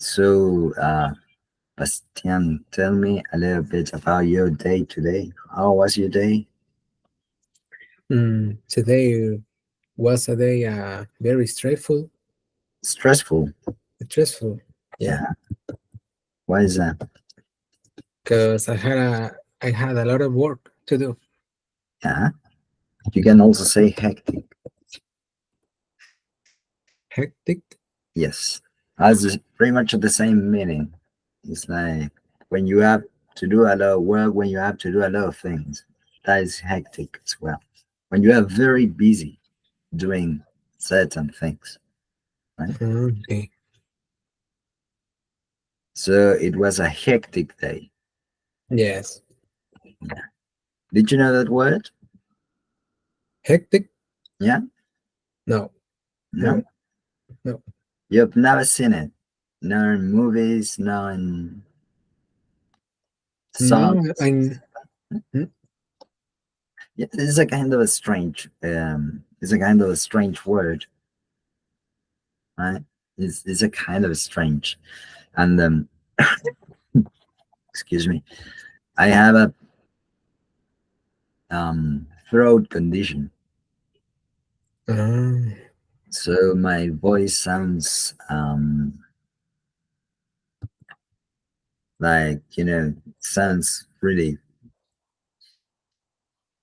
So, Bastian, tell me a little bit about your day today. How was your day? Today was a day very Stressful. stressful. Yeah, Yeah. Why is that? because I had a lot of work to do. Yeah. You can also say hectic. Hectic. Yes. Has pretty much the same meaning. It's like when you have to do a lot of work, when you have to do a lot of things. That is hectic as well. When you are very busy doing certain things, right? Okay. So it was a hectic day. Yes. Yeah. Did you know that word? Hectic. Yeah? No. No? No. No. You've never seen it. No in movies, no in No. songs. I. Yeah, it's a kind of a strange it's a kind of a strange word, right? It's a kind of strange. And excuse me. I have a throat condition. Uh, So my voice sounds like, sounds really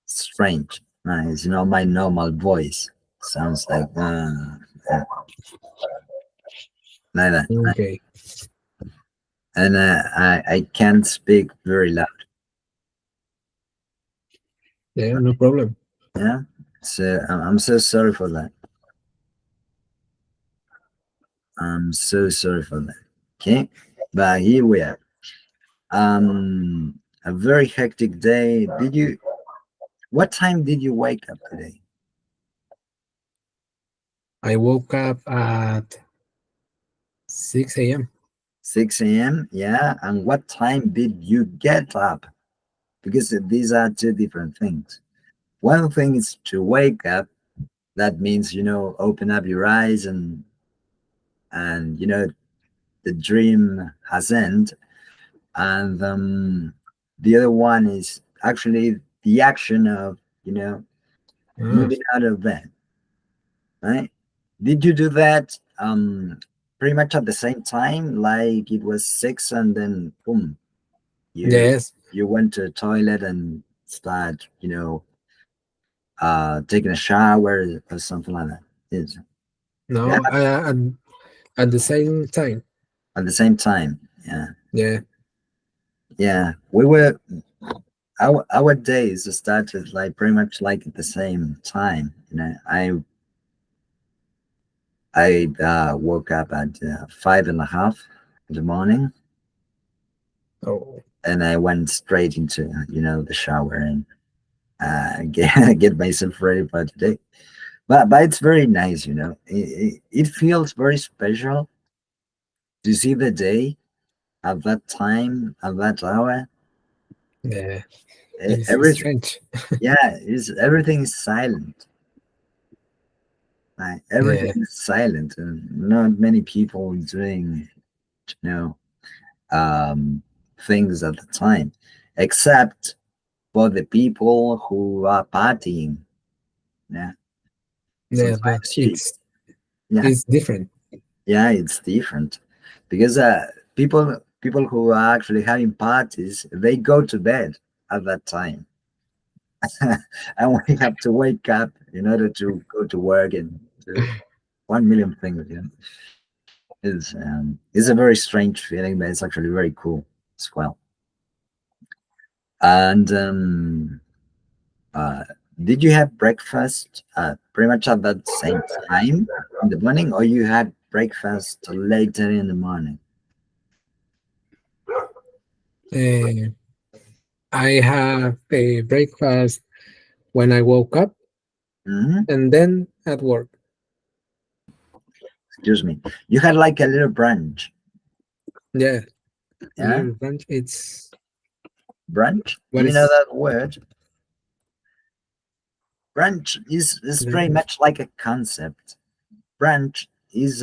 strange. Right? It's not my normal voice. Sounds like that. Right? okay. And I can't speak very loud. Yeah. No problem. Yeah. So I'm so sorry for that. I'm so sorry for that. Okay. But here we are. A very hectic day. What time did you wake up today? I woke up at 6 a.m. 6 a.m. Yeah. And what time did you get up? Because these are two different things. One thing is to wake up. That means, open up your eyes and the dream has ended. And the other one is actually the action of, Ah, moving out of bed, right? Did you do that pretty much at the same time? Like it was 6 and then boom, you yes. you went to the toilet and start, taking a shower or something like that. It's, yeah, No. At the same time. at the same time. Yeah. Yeah. Yeah. We were our days started like pretty much like at the same time. I woke up at 5:30 in the morning, Oh. and I went straight into the shower and get myself ready for today. But it's very nice, it feels very special to see the day at that time, at that hour. Yeah. It's Everything, strange. yeah, is everything is silent. Right? Everything Yeah. is silent, and not many people doing, you know, um, things at the time, except for the people who are partying. Yeah, Yeah. But sometimes yeah, it's different. yeah, it's different because people who are actually having parties, they go to bed at that time, and we have to wake up in order to go to work and do 1 million things. It's a very strange feeling, but it's actually very cool as well. And uh, did you have breakfast pretty much at that same time in the morning, or you had breakfast later in the morning? Uh, I have a breakfast when I woke up Hmm. and then at work. Excuse me. You had like a little brunch, Yeah, a yeah? little brunch. It's Brunch. Do what you know is that word? Brunch is pretty brunch? much like a concept. Brunch is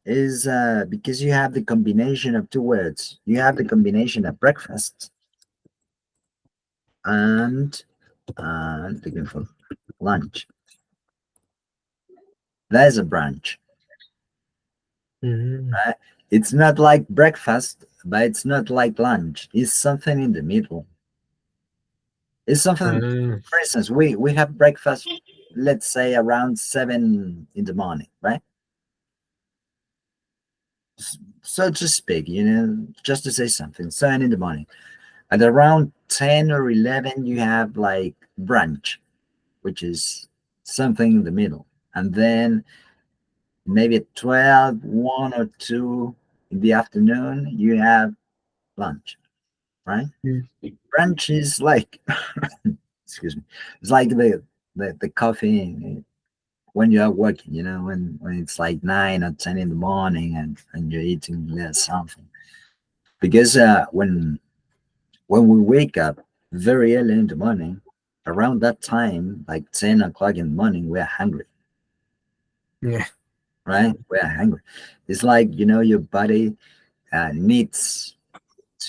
is because you have the combination of two words. You have the combination of breakfast and looking for lunch. That is a brunch, Mm. right? It's not like breakfast, but it's not like lunch. It's something in the middle. It's something. Ah, For instance, we have breakfast, let's say around 7 in the morning, right? So to speak, just to say something, 7 in the morning. At around 10 or 11, you have like brunch, which is something in the middle, and then maybe at 12, 1 or 2 in the afternoon, you have lunch, right? mm. Brunch is like, excuse me, it's like the coffee when you are working, when it's like 9 or 10 in the morning, and you're eating something. Because when we wake up very early in the morning, around that time, like 10 o'clock in the morning, we're hungry, Yeah. right? We're hungry. It's like, your body needs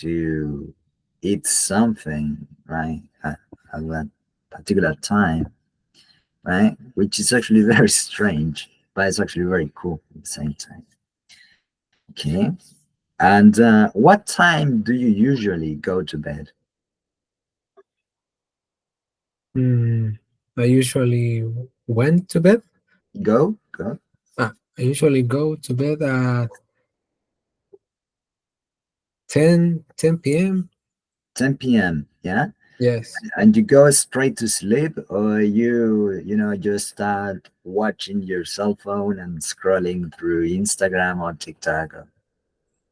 to eat something, right? At that particular time, right? Which is actually very strange, but it's actually very cool at the same time. Okay. And what time do you usually go to bed? Mm. I usually went to bed. Go. I usually go to bed at 10 p.m. 10 p.m. Yeah. Yes. And you go straight to sleep, or you just start watching your cell phone and scrolling through Instagram or TikTok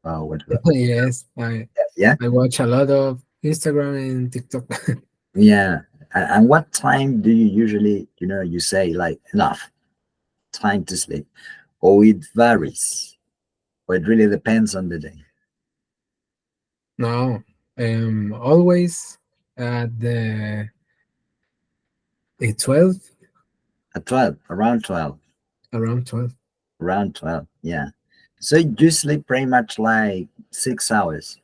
or whatever. Yes. Yeah. I watch a lot of Instagram and TikTok. Yeah. And what time do you usually, you say like enough time to sleep? Or it varies, or it really depends on the day. No, always at the 12, At 12, around 12, around 12. around 12. Yeah. So you sleep pretty much like 6 hours.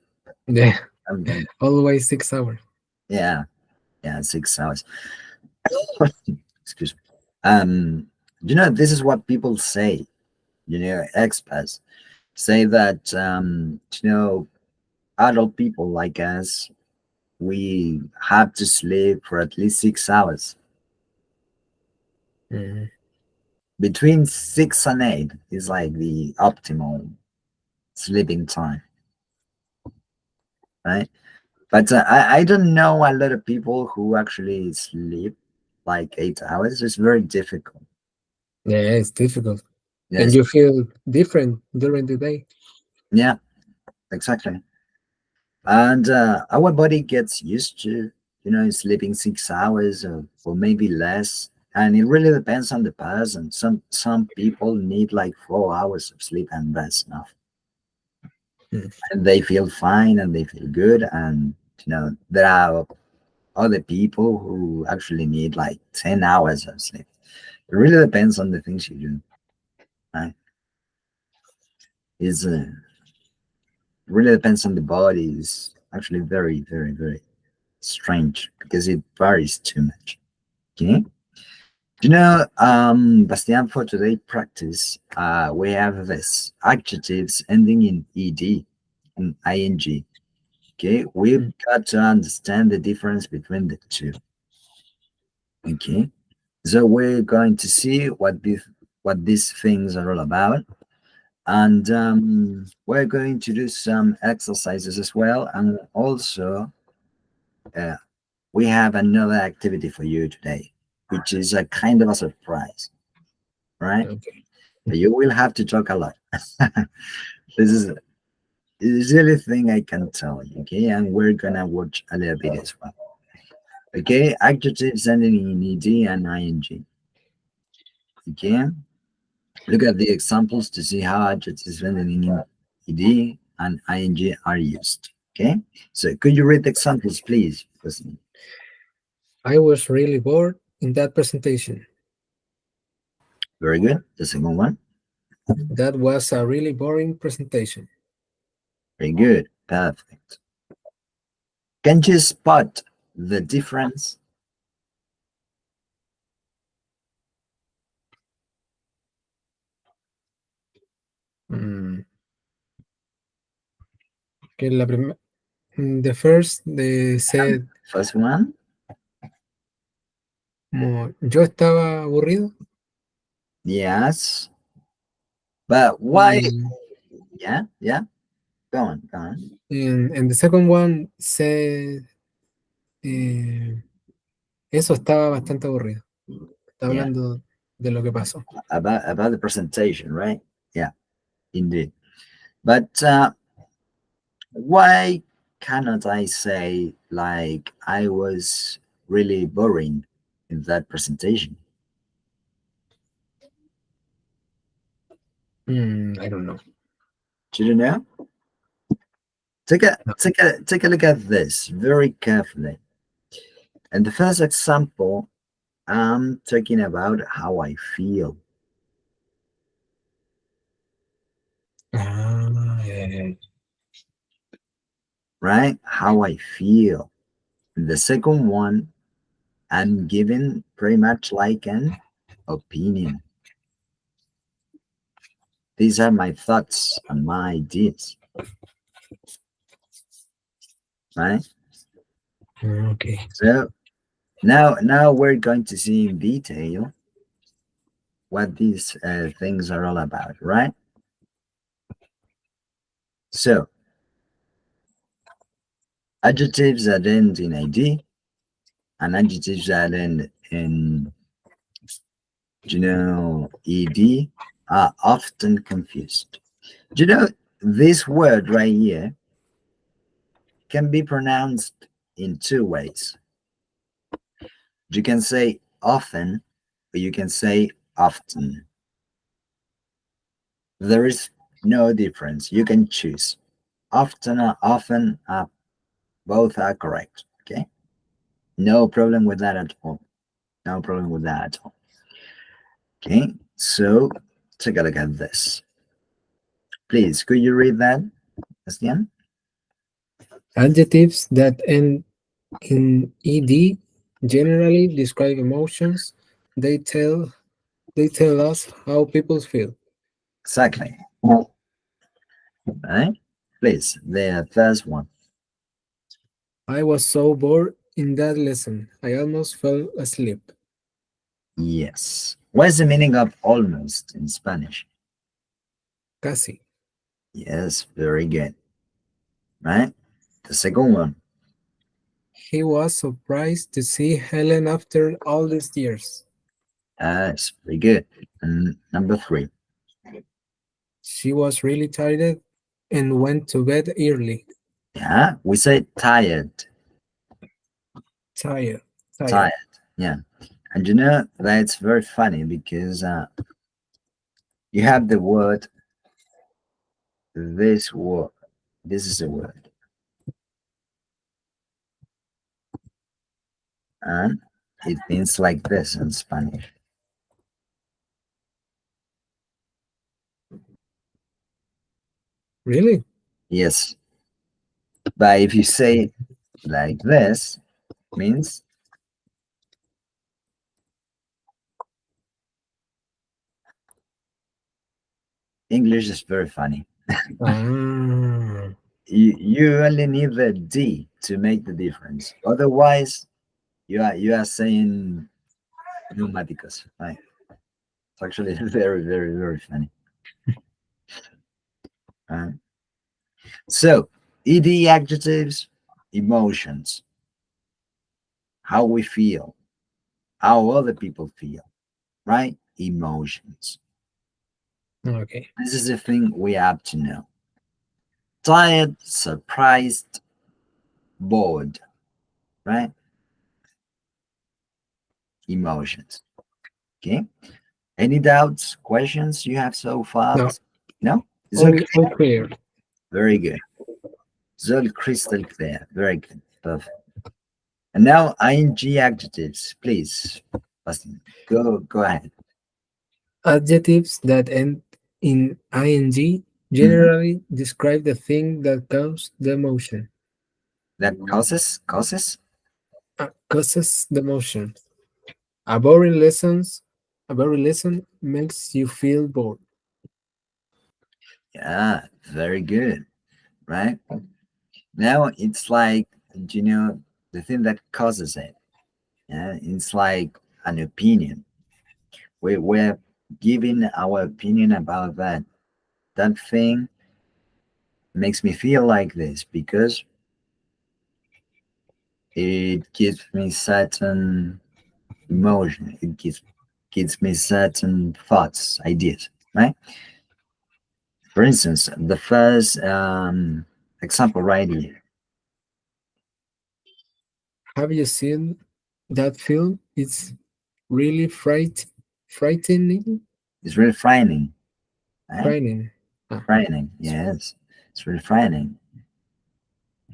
Yeah, Um, always 6 hours. yeah. Yeah. 6 hours. Excuse me. Um, this is what people say, experts say that, adult people like us, we have to sleep for at least 6 hours. Mhm. Between 6 and 8 is like the optimal sleeping time, right? But I don't know a lot of people who actually sleep like 8 hours. It's very difficult. Yeah, it's difficult. And Yes. you feel different during the day. Yeah, exactly. And our body gets used to, sleeping 6 hours, or maybe less. And it really depends on the person. Some people need like 4 hours of sleep, and that's enough. Mm. And they feel fine and they feel good. And there are other people who actually need like 10 hours of sleep. It really depends on the things you do. Right? It's really depends on the body. It's actually very, very, very strange because it varies too much. Okay. Bastian, for today practice, we have this adjectives ending in ed and ing. Okay, we've Mm. got to understand the difference between the two. Okay, so we're going to see what these things are all about, and we're going to do some exercises as well, and also uh, we have another activity for you today, which is a kind of a surprise, right? Okay. You will have to talk a lot. This is the only thing I can tell you, okay? And we're gonna watch a little bit as well. Okay, adjectives ending in ed and ing. Okay, look at the examples to see how adjectives ending in ed and ing are used. Okay, so could you read the examples, please? I was really bored in that presentation. Very good. The second one. That was a really boring presentation. Very good. Perfect. Can you spot the difference? Mm, que la the first they said First one? como yo estaba aburrido Yes. But why? y Yeah, yeah. Go on, go on. and the second one said eh, eso estaba bastante aburrido. Está Yeah. hablando de lo que pasó. About the presentation, right? Yeah, indeed. But why cannot I say like I was really boring in that presentation? I don't know. Do you know? No. Take a look at this very carefully. And the first example, I'm talking about how I feel, Ah, yeah, yeah. right? How I feel. And the second one, I'm giving pretty much like an opinion. These are my thoughts and my ideas, right? Okay. So now we're going to see in detail what these things are all about, right? So adjectives that end in id and adjectives that end in ed are often confused. Do you know this word right here can be pronounced in two ways? You can say often, or you can say often. There is no difference. You can choose. Often or often, both are correct. Okay, no problem with that at all. No problem with that at all. Okay, so take a look at this. Please, could you read that, Estienne? Adjectives that end in ed generally describe emotions. They tell they tell us how people feel. Exactly. Right? Please, the first one. I was so bored in that lesson. I almost fell asleep. Yes. What's the meaning of almost in Spanish? Casi. Yes, very good. Right? The second one. He was surprised to see Helen after all these years. It's very good. And number three. She was really tired and went to bed early. Yeah, we say tired. Tired. Tired. Tired. Yeah. And you know, that's very funny because you have the word, this word. This is a word. And it means like this in Spanish. Really? Yes. But if you say like this, means English is very funny. Ah. You only need the D to make the difference. Otherwise, you are saying pneumáticos, right? It's actually very, very, very funny. Uh, so, ED adjectives, emotions, how we feel, how other people feel, right? Emotions. Okay. This is the thing we have to know. Tired, surprised, bored, right? Emotions. Okay. Any doubts, questions you have so far? No, No? It's okay. all clear. Very good. It's all crystal clear. Very good. Perfect. And now ing adjectives, please. Austin, go ahead. Adjectives that end In ing, Mhm. generally describe the thing that causes the motion. That causes. Causes the motion. A boring lessons, a boring lesson makes you feel bored. Yeah, very good, right? Now it's like, the thing that causes it. Yeah, it's like an opinion. We're giving our opinion about that. That thing makes me feel like this because it gives me certain emotion. It gives me certain thoughts, ideas, right? For instance, the first example right here Have you seen that film? It's really frightening. is really frightening, right? Frightening. Ah, Frightening, it's, yes, it's really frightening.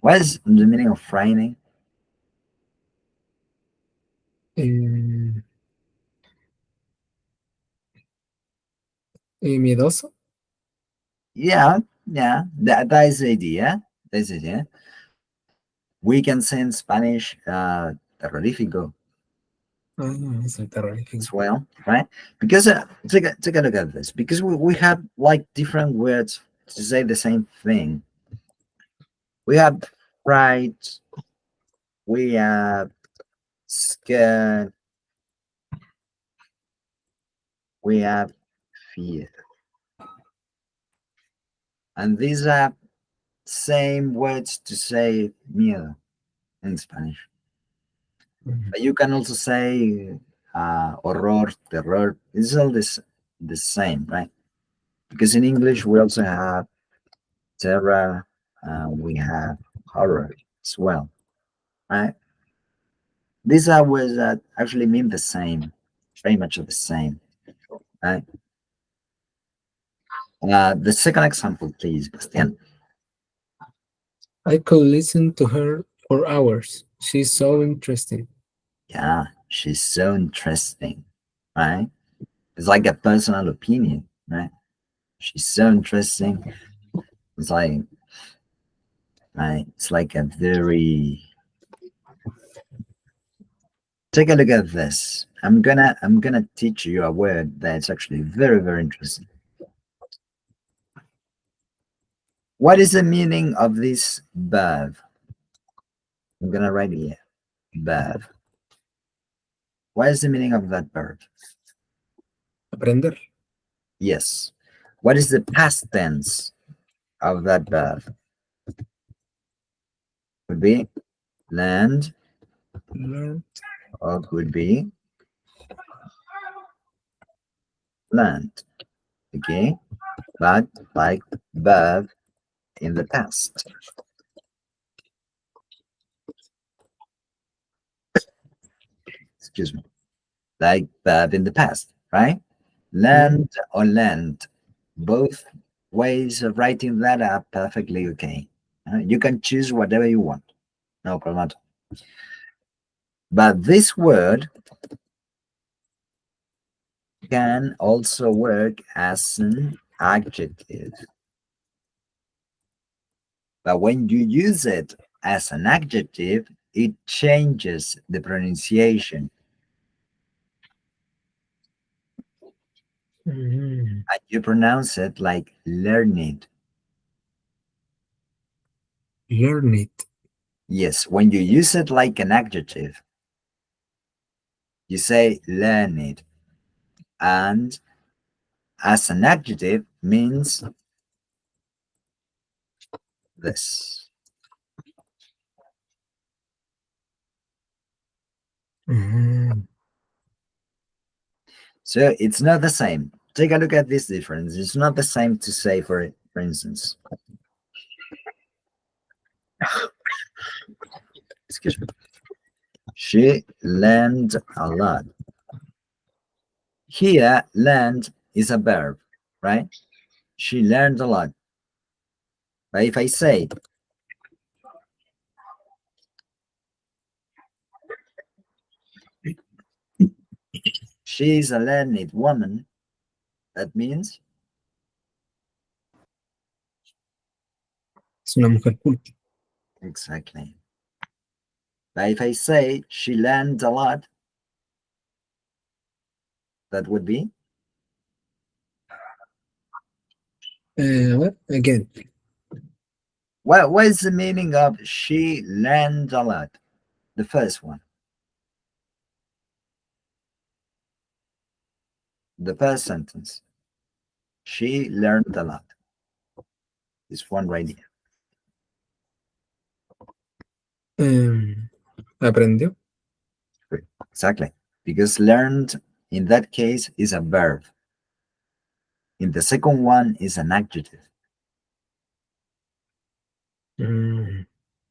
What is the meaning of frightening? um, miedoso. Yeah, yeah, that is the idea. That's the idea. We can say in Spanish, terrorífico Ah, soy as terrorífico. well, right? Because take a look at this. Because we have like different words to say the same thing. We have fright, we have scared, we have fear, and these are same words to say miedo in Spanish. Mhm. But you can also say horror, terror. It's all the same, right? Because in English we also have terror, we have horror as well, right? These are words that actually mean the same, very much the same, right? The second example, please, Bastian. I could listen to her for hours. She's so interesting. Yeah, she's so interesting, right? It's like a personal opinion, right? She's so interesting. It's like, right? It's like a very. Take a look at this. I'm gonna teach you a word that's actually very interesting. What is the meaning of this verb? I'm gonna write here. Verb. What is the meaning of that verb? Aprender. Yes. What is the past tense of that verb? Would be learned, Learn. or could be learned. Okay. But like verb in the past. Excuse me. Like verb in the past, right? Mm. Learned or learned. Both ways of writing that are perfectly okay. You can choose whatever you want. No problem at all. But this word can also work as an adjective. But when you use it as an adjective, it changes the pronunciation Mm. and you pronounce it like learned. Learn it. Yes, when you use it like an adjective, you say learned. And as an adjective means this. Mm. So it's not the same. Take a look at this difference. It's not the same to say, for instance, excuse me, she learned a lot. Here, learned is a verb, right? She learned a lot. But if I say she is a learned woman, that means Es una mujer culta. Exactly. But if I say she learned a lot, that would be, What? Again. what is the meaning of she learned a lot? The first one, the first sentence. She learned a lot. This one right here. Aprendió. Exactly. Because learned in that case is a verb. In the second one is an adjective, Mm,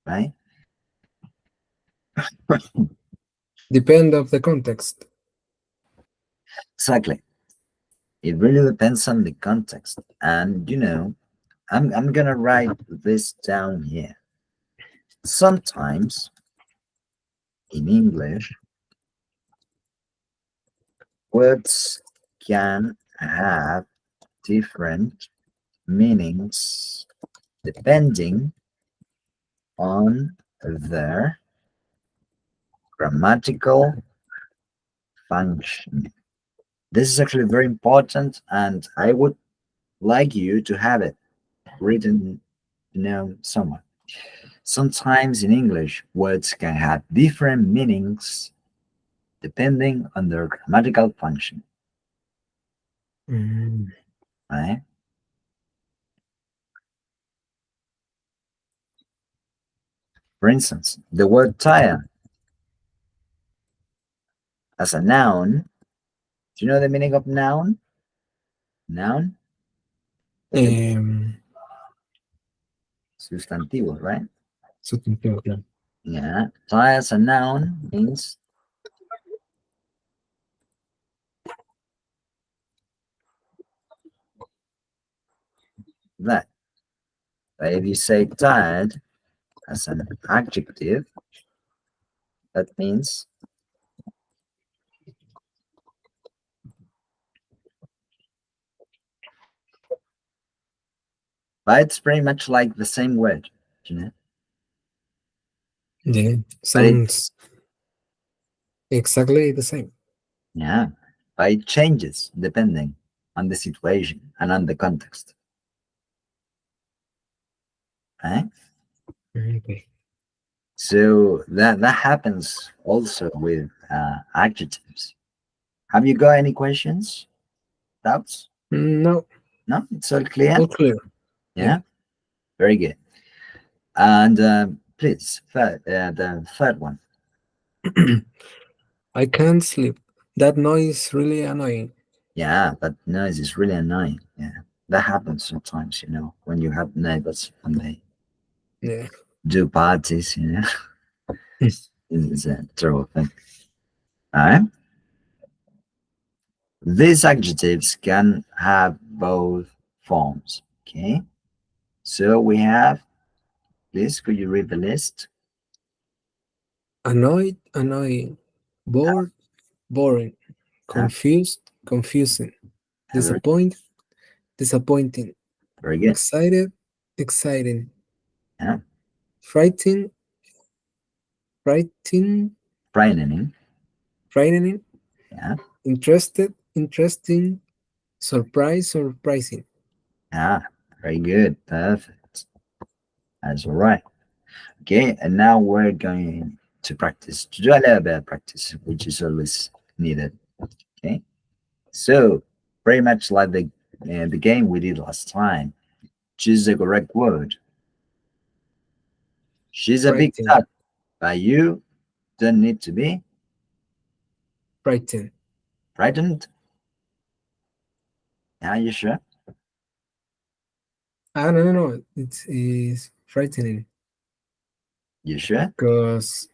right? Depend of the context. Exactly. It really depends on the context. And I'm gonna write this down here. Sometimes in English, words can have different meanings depending on their grammatical function. This is actually very important, and I would like you to have it written, somewhere. Sometimes in English, words can have different meanings depending on their grammatical function, Mm, right? For instance, the word tired as a noun. Do you know the meaning of noun? Noun, the em, sustantivo, right? Sustantivo, claro. Yeah, tired as a noun means that. But if you say tired as an adjective, that means, but it's pretty much like the same word, you know. Yeah, But it, sounds exactly the same. yeah, but it changes depending on the situation and on the context, right? Okay. So that happens also with adjectives. Have you got any questions, doubts? No, No, it's all clear. all clear. Yeah. Yeah, very good. And please, the third one. I can't sleep. That noise really annoying. Yeah, that noise is really annoying. Yeah, that happens sometimes. When you have neighbors and they Yeah. do parties. It's a terrible thing. All right. These adjectives can have both forms. Okay. So we have, please, could you read the list? Annoyed, annoying. Bored, boring. Yeah, Confused, confusing. very, Disappointed, disappointing. very good. Excited, exciting. Yeah, Frightened, frightening, frightening. frightening. Yeah, Interested, interesting. Surprise, surprising. yeah, very good. Perfect. That's all right. Okay, and now we're going to practice, to do a little bit of practice, which is always needed. Okay, so very much like the game we did last time. Choose the correct word. She's a big Frightened, duck, but you don't need to be frightened. frightened. Are you sure? Ah, no, no, no. It is frightening You sure? because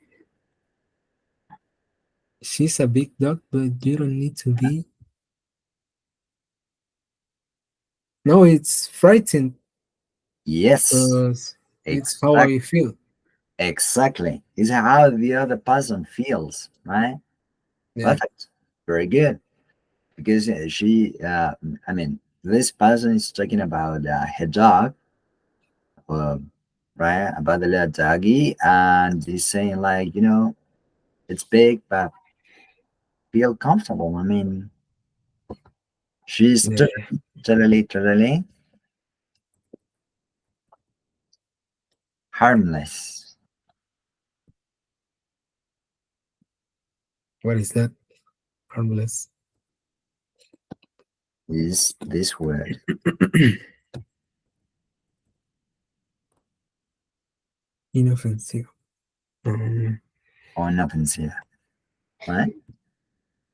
she's a big dog, but you don't need to be. No, it's frightened Yes, because it's how exactly. I feel. Exactly. It's how the other person feels, right? Yeah, Perfect. Very good. Because I mean, this person is talking about her dog. right? About the little doggy, and he's saying like, it's big, but feel comfortable. I mean, she's Yeah. totally harmless. What is that? Harmless. Is this word Inoffensive. Um, unoffensive, right?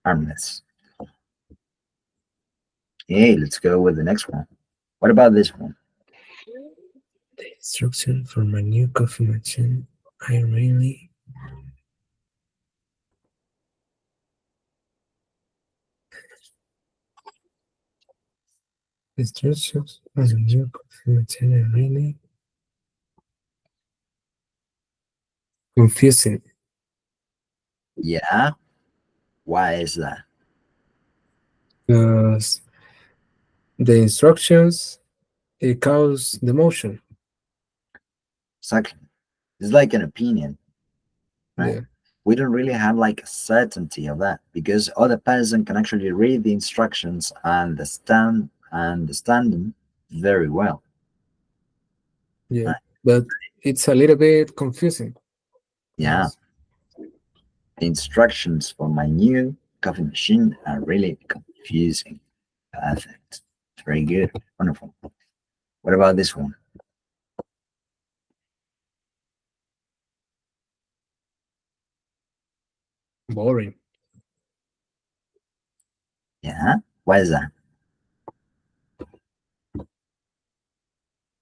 Harmless. Hey, let's go with the next one. What about this one? instruction for my new coffee machine. I really instructions for my new coffee machine. I really confusing Yeah, why is that? because the instructions it cause the motion. Exactly. It's like an opinion, right? Yeah, We don't really have like a certainty of that because other person can actually read the instructions and understand them very well. yeah, Right? but it's a little bit confusing. Yeah, Yes. the instructions for my new coffee machine are really confusing. Perfect. Very good. Wonderful. What about this one? Boring Yeah. Why is that?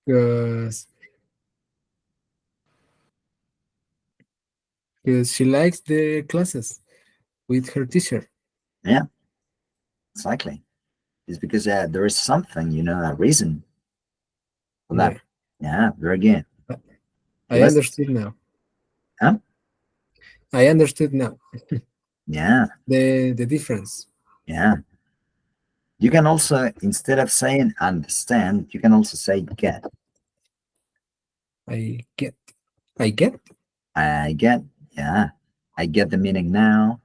because she likes the classes with her teacher. Yeah, exactly. It's because there is something, a reason for that. Yeah, Yeah, very good. I Let's, understood now. huh? I understood now Yeah, the difference. yeah. You can also, instead of saying understand, you can also say get. I get. I get. I get, yeah. I get the meaning now,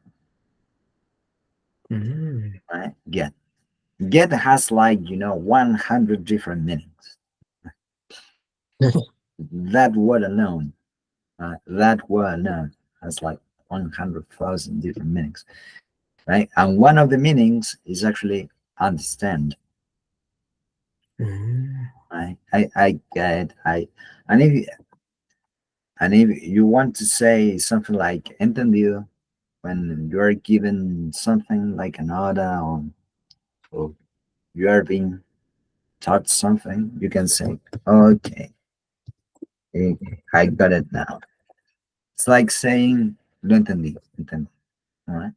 Mm. right? Get. Get has like, 100 different meanings. That word alone, that word alone has like 100,000 different meanings, right? And one of the meanings is actually understand, Mm. right? I get, and if, and if you want to say something like entendido, when you are given something like an order or you are being taught something, you can say, okay, I got it now. It's like saying, lo entendí, entendí, all right?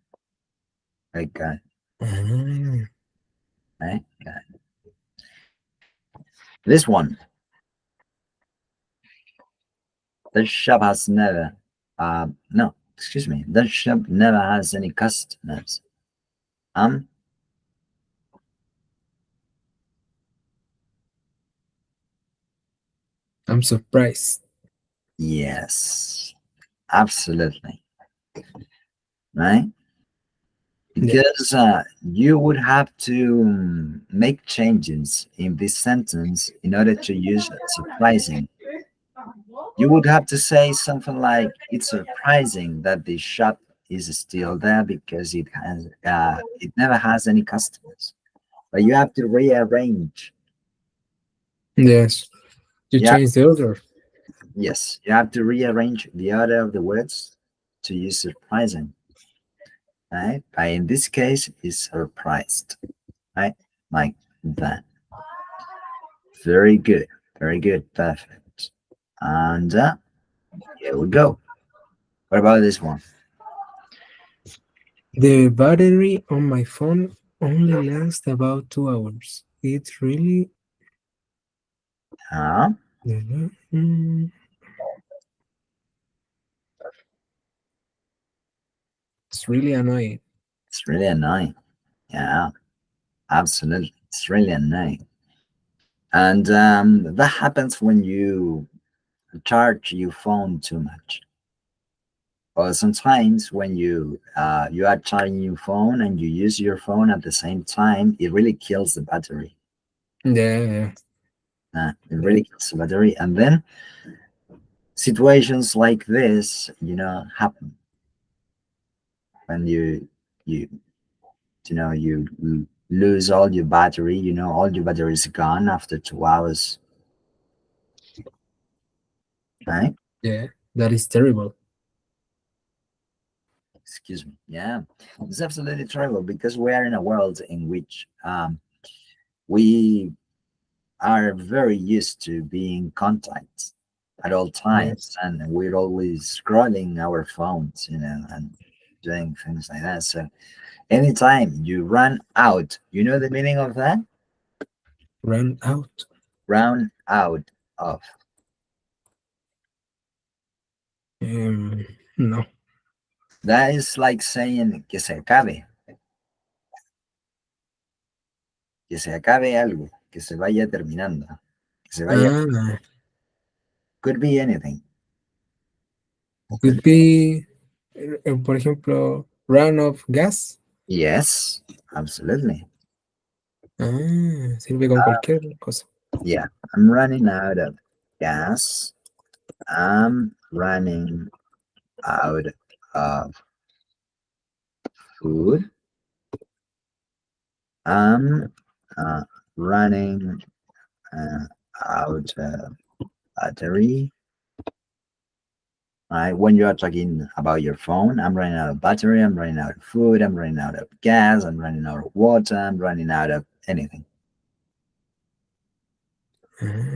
I got it, Ah, right? Got it. This one, the shop has never, no, excuse me, the shop never has any customers. Um, I'm surprised. yes, absolutely, right? Yeah. Because you would have to make changes in this sentence in order to use surprising. You would have to say something like, "It's surprising that the shop is still there because it never has any customers." But you have to rearrange. Yes. You Yeah, change the order. yes, you have to rearrange the order of the words to use surprising. Right? But in this case, is surprised. Right? Like that. Very good. Very good. Perfect. And here we go. What about this one? The battery on my phone only lasts about 2 hours. It's really, Huh? mm, it's really annoying. It's really annoying. Yeah, absolutely. It's really annoying. And that happens when you charge your phone too much. Or sometimes when you are charging your phone and you use your phone at the same time, it really kills the battery. Yeah, It yeah, really kills the battery, and then situations like this, happen when you you lose all your battery. All your battery is gone after 2 hours, right? yeah. That is terrible. Excuse me. Yeah, it's absolutely terrible because we are in a world in which we are very used to being in contact at all times, Yes. and we're always scrolling our phones, and doing things like that. So anytime you run out, you know the meaning of that? Run out. Run out of. Um, no. That is like saying que se acabe algo, que se vaya terminando, que se vaya. Ah, Could be anything. Could could be, por ejemplo, run of gas. Yes, absolutely. Sirve con cualquier cosa. Yeah, I'm running out of gas. I'm running out of food. I'm uh, running uh, out of battery. Right? When you are talking about your phone, I'm running out of battery. I'm running out of food. I'm running out of gas. I'm running out of water. I'm running out of anything.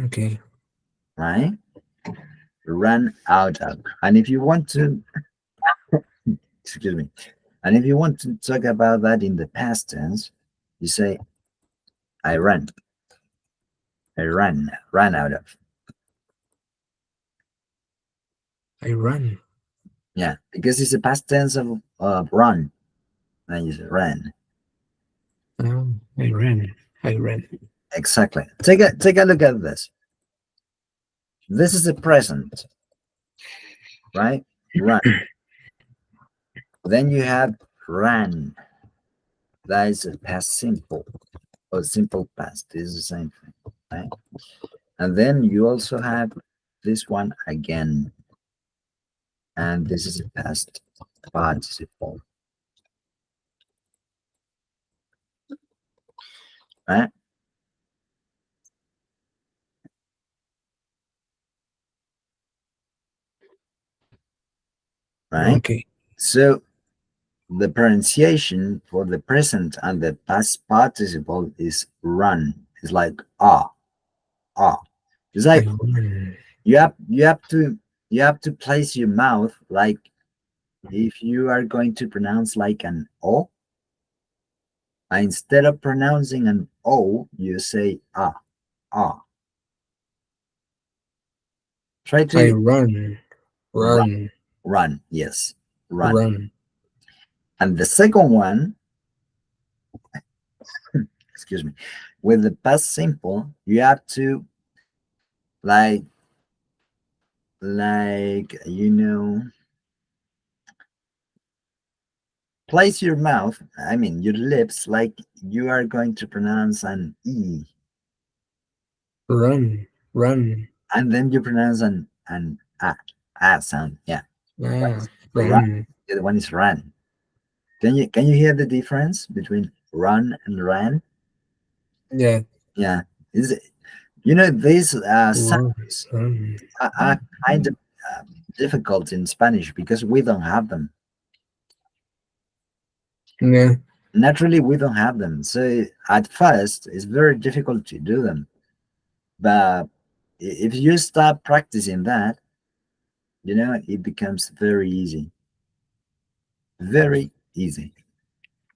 Okay. Right? Run out of. And if you want to, excuse me, and if you want to talk about that in the past tense, you say, I ran. I ran out of. I run. Yeah, because it's the past tense of run. And you say ran. I ran. I ran. Exactly. Take a look at this. This is the present, right? Run. Then you have ran. That is a past simple or simple past. It's the same thing, right? And then you also have this one again, and this is a past participle, right? Right. Okay. So the pronunciation for the present and the past participle is run. It's like ah. It's I like run. you have to place your mouth like if you are going to pronounce like an o. Instead of pronouncing an o, you say ah. Try I to run. run, Run. run. Yes, run. Run. And the second one, excuse me, with the past simple, you have to like like place your mouth, I mean your lips, like you are going to pronounce an e, Run. Run. and then you pronounce an sound. Yeah, one Ah, is run, run. the other one is run. Can you hear the difference between run and ran? Yeah. Yeah, is it, these Run. sounds Run. are kind of difficult in Spanish because we don't have them. Yeah. Naturally, we don't have them. So at first, it's very difficult to do them. But if you start practicing that, it becomes very easy. Very easy,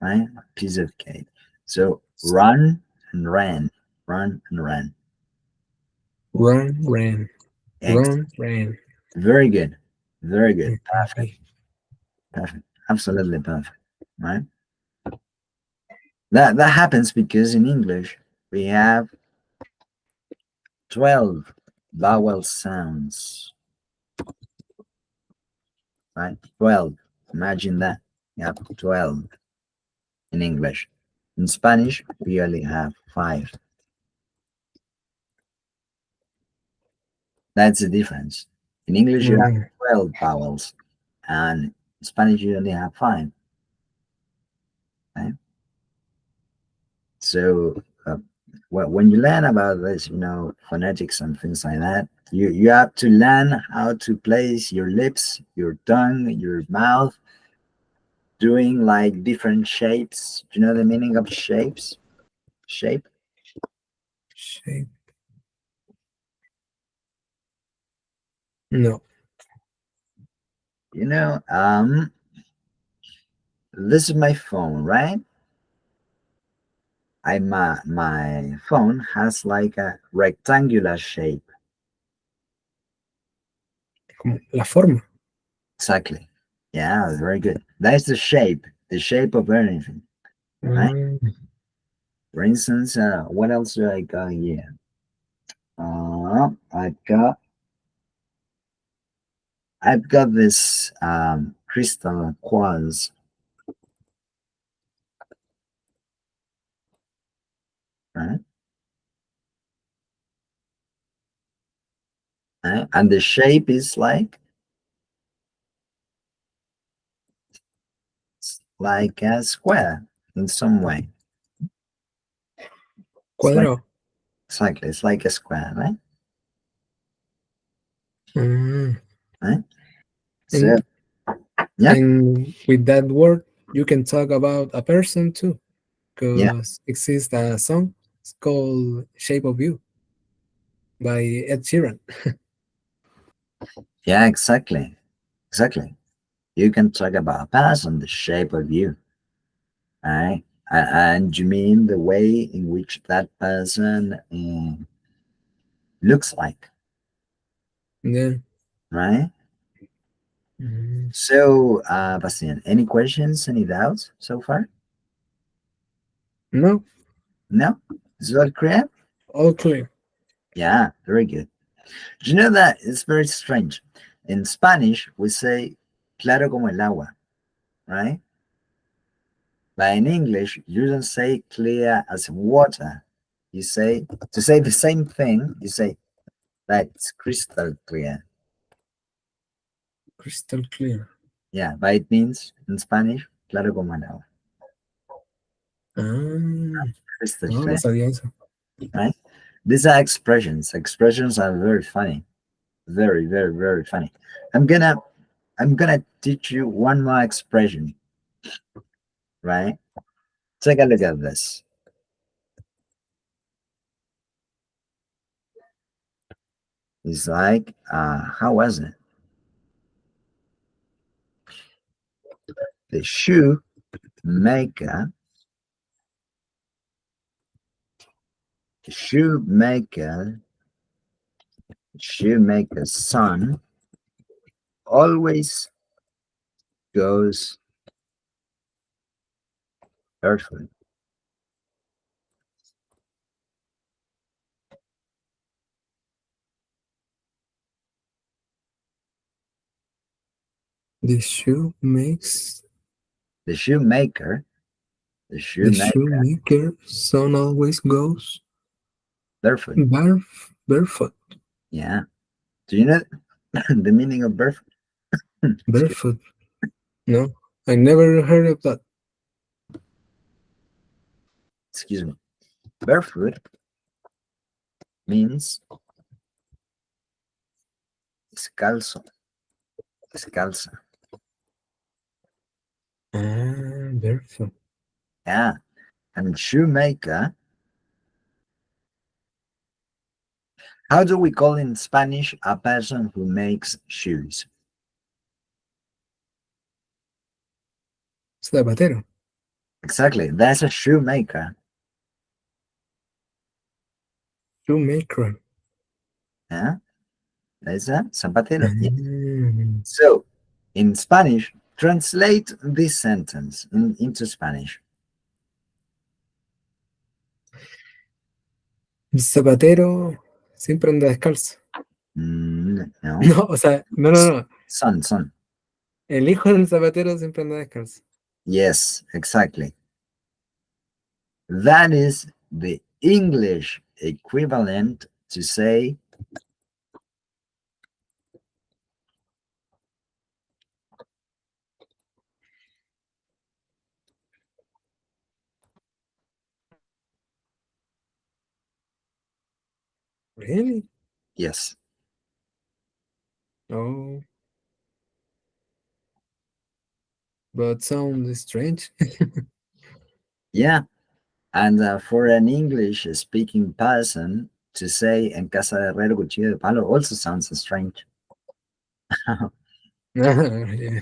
right? Piece of cake. So run and ran, run and ran. Run. Ran. Excellent. Run. Ran. Very good. Very good. Perfect. Okay. Perfect. Absolutely perfect. Right? That happens because in English we have 12 vowel sounds. right? 12. Imagine that. You have 12 in English. In Spanish, we only have 5. That's the difference. In English, you have Mm, 12 vowels, and in Spanish, you only have 5. Right? So, when you learn about this, phonetics and things like that, you have to learn how to place your lips, your tongue, your mouth, doing like different shapes. Do you know the meaning of shapes? Shape? shape. No. You know, this is my phone, right? My phone has like a rectangular shape. Como la forma. Exactly. Yeah, very good. That's the shape of anything, right? Mm, For instance, what else do I got here? I've got this crystal quartz, right? And the shape is like a square in some way. It's like cuadrado. exactly, it's like a square, right? Mm. Right. So And yeah, and with that word, you can talk about a person too, yeah, because exists a song it's called "Shape of You" by Ed Sheeran. yeah, exactly, exactly. You can talk about a person, the shape of you, right? And you mean the way in which that person looks like, Yeah. right? Mm. So, Bastian, any questions, any doubts so far? No, No? Is that clear? all clear. Yeah, very good. Do you know that it's very strange? In Spanish, we say claro como el agua, right? But in English, you don't say clear as water. You say, to say the same thing, you say that it's crystal clear. Crystal clear. Yeah, but it means in Spanish, claro como el agua. Ah, Crystal no, no clear, sabía eso. right? These are expressions. Expressions are very funny. Very, very, very funny. I'm gonna I'm gonna teach you one more expression, right? Take a look at this. It's like, how was it? The shoemaker, the shoemaker's son always goes barefoot. The shoe makes The shoemaker, the the shoemaker, shoemaker son always goes barefoot. barefoot. Yeah. Do you know the meaning of barefoot? Excuse, Barefoot. No, I never heard of that. excuse me. Barefoot means descalzo, descalza. Ah, barefoot. Yeah. And shoemaker, how do we call in Spanish a person who makes shoes? Zapatero. Exactly. That's a shoemaker. Shoemaker. Yeah. That's a zapatero. Yeah. Mm. So, in Spanish, translate this sentence into Spanish. El zapatero siempre anda descalzo. No. No, o sea, no, no, no. Son. El hijo del zapatero siempre anda descalzo. Yes, exactly. That is the English equivalent to say, Really? yes. Oh, but sounds strange. Yeah. And for an English speaking person to say en casa de herrero cuchillo de palo also sounds strange. Yeah.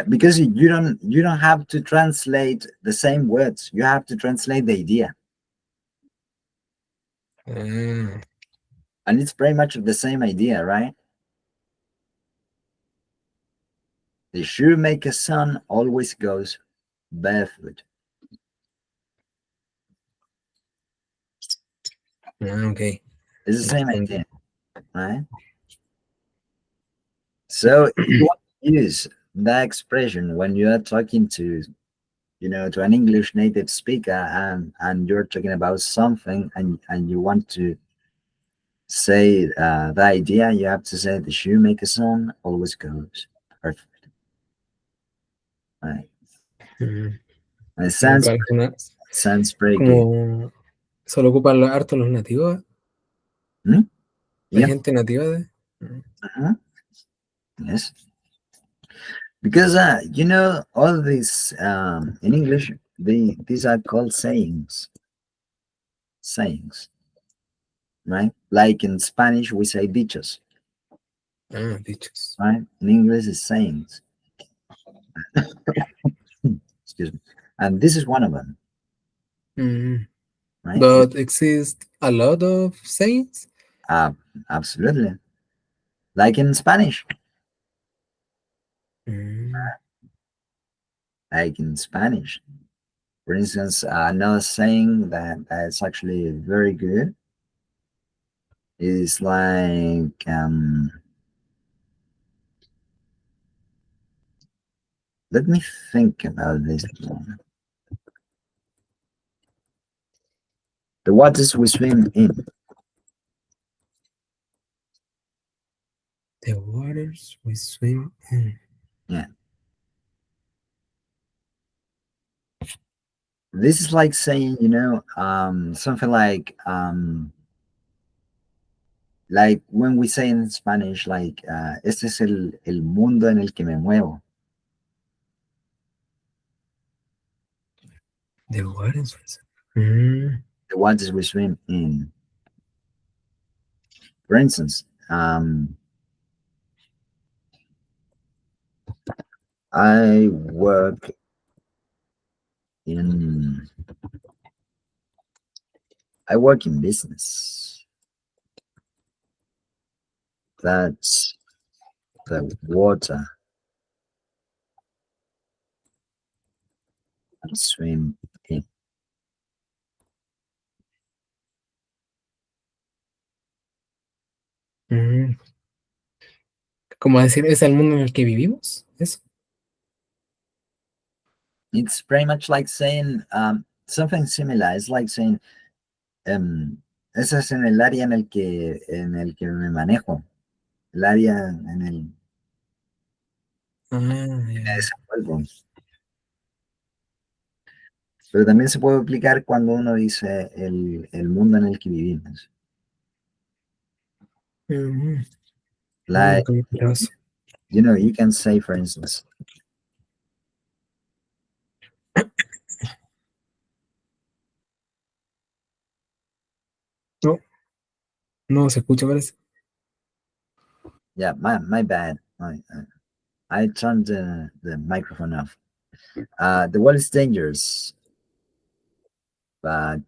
Because you don't have to translate the same words. You have to translate the idea. Ah, And it's pretty much the same idea, right? The shoemaker's son always goes barefoot. okay. It's the same Entendí. idea, right? So if you want to use that expression when you are talking to an English native speaker, and you're talking about something, and you want to say the idea, you have to say the shoemaker's son always goes perfect. Right? Mm. And it Como sounds para sounds pretty good. como solo ocupan harto los nativos, Hmm? la Yeah. gente nativa de. Mm. Uh-huh. Yes. Because all these in English, these are called sayings. Sayings, right? Like in Spanish, we say dichos, Ah, dichos. right? In English, it's sayings. Excuse me. And this is one of them, Mm. right? But exist a lot of sayings. Uh, Absolutely. Like in Spanish. Mm. Like in Spanish. For instance, another saying that's actually very good is like, let me think about this. The waters we swim in. The waters we swim in. Yeah. This is like saying, something like when we say in Spanish, like, este es el mundo en el que me muevo. The waters we swim. Mm. The waters we swim in. For instance, I work in I work in business. That's the water I swim in. Mm. Como decir, es el mundo en el que vivimos. Eso. It's pretty much like saying something similar. It's like saying, ese es en el área en el que me manejo, el área en el que Ah, me ya, ya. desenvuelvo. Pero también se puede aplicar cuando uno dice el mundo en el que vivimos. Mm. No, Like, nunca había escuchado eso. you can say, for instance, No, no se escucha, parece. yeah, my bad. I turned the microphone off. The world is dangerous, but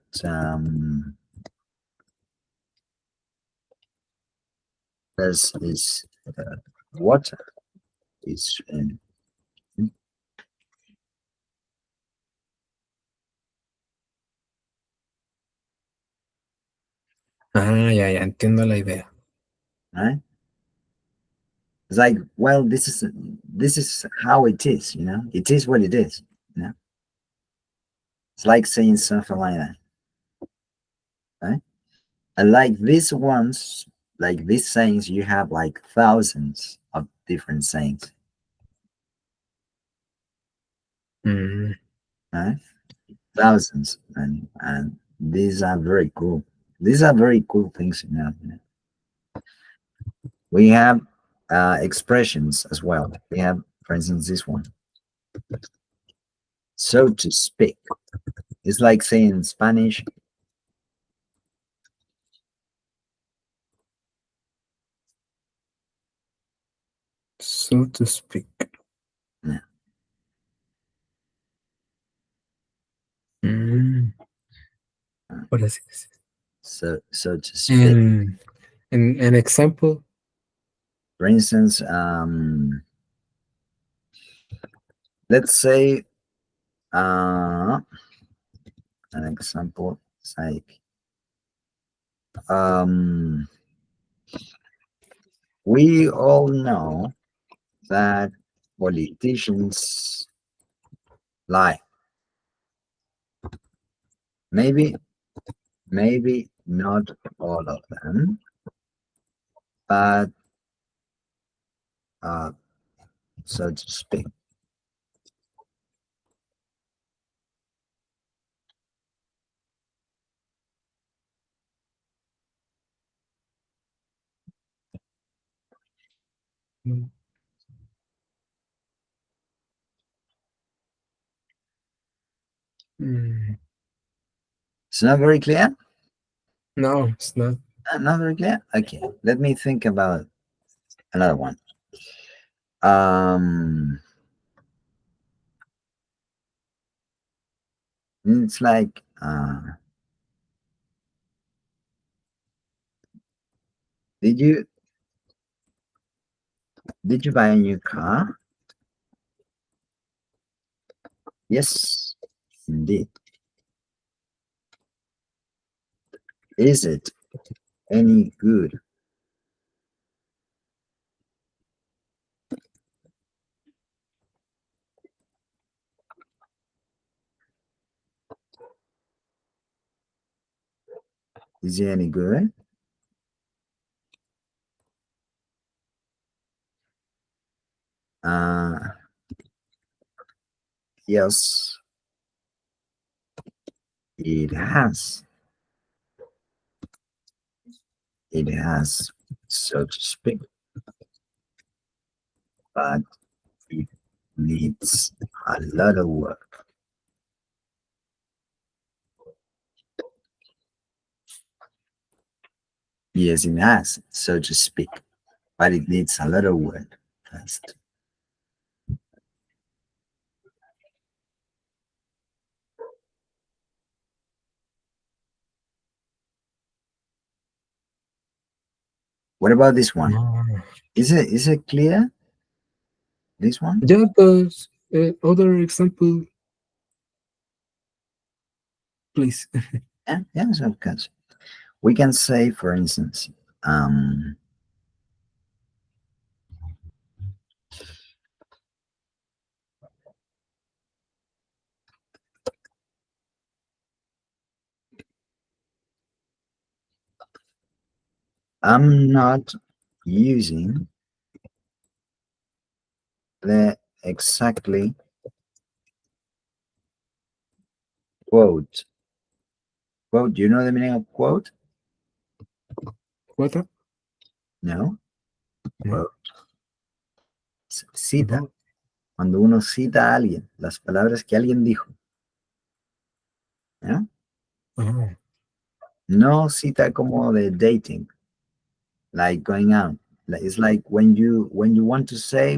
this is water is Ah, ya, ya, entiendo la idea. right. It's like, well, this is how it is, you know. It is what it is, you know. It's like saying something like that, right? And like these ones, like these sayings, you have like thousands of different sayings, Mm, right? Thousands, and these are very cool. These are very cool things, you know. We have expressions as well. We have, for instance, this one, so to speak. It's like saying in Spanish, so to speak. yeah, Mm, what is this? so to speak. And an example? For instance, let's say an example. It's like um, we all know that politicians lie. Maybe, maybe not all of them, but uh, so to speak. Mm, mm. It's not very clear. No, it's not. Not very clear. Okay, let me think about another one. Um, it's like, did you did you buy a new car? Yes, indeed. Is it any good? Is it any good? Uh, yes, it has. It has, so to speak, but it needs a lot of work. Yes, it has, so to speak, but it needs a lot of work first. What about this one? Oh. Is it clear? This one? Yeah, but other example, please. Yeah, yes, of course. We can say, for instance, um, I'm not using the exactly quote. Quote, do you know the meaning of quote? What? No. No. Quote. Cita. About. Cuando uno cita a alguien, las palabras que alguien dijo. ¿Ya? Oh. No cita como de dating, like going out. It's like when you want to say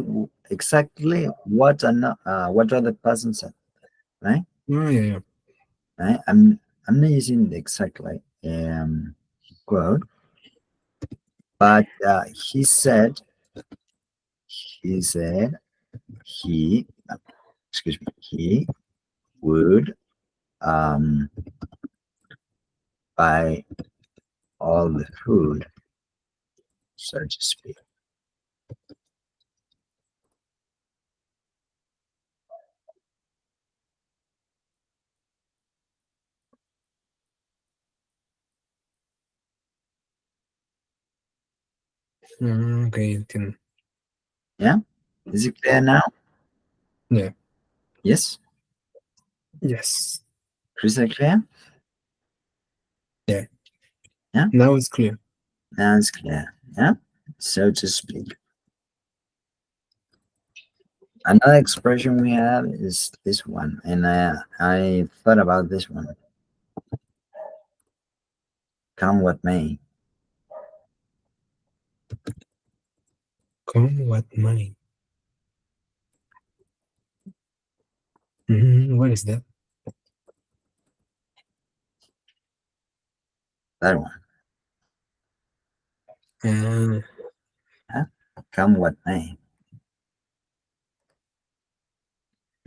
exactly what other person said, right? Oh, yeah, yeah. Right? I'm not using the exactly quote, but he said he excuse me he would um buy all the food, so to speak. Ok, entiendo. Yeah? Is it clear now? Yeah. Yes? Yes. Crystal clear? Yeah. Yeah? Now it's clear. Now it's clear. Yeah? So to speak. Another expression we have is this one, and I thought about this one. Come what may. Come what may. What is that? That one. Ah, Yeah? Come what may.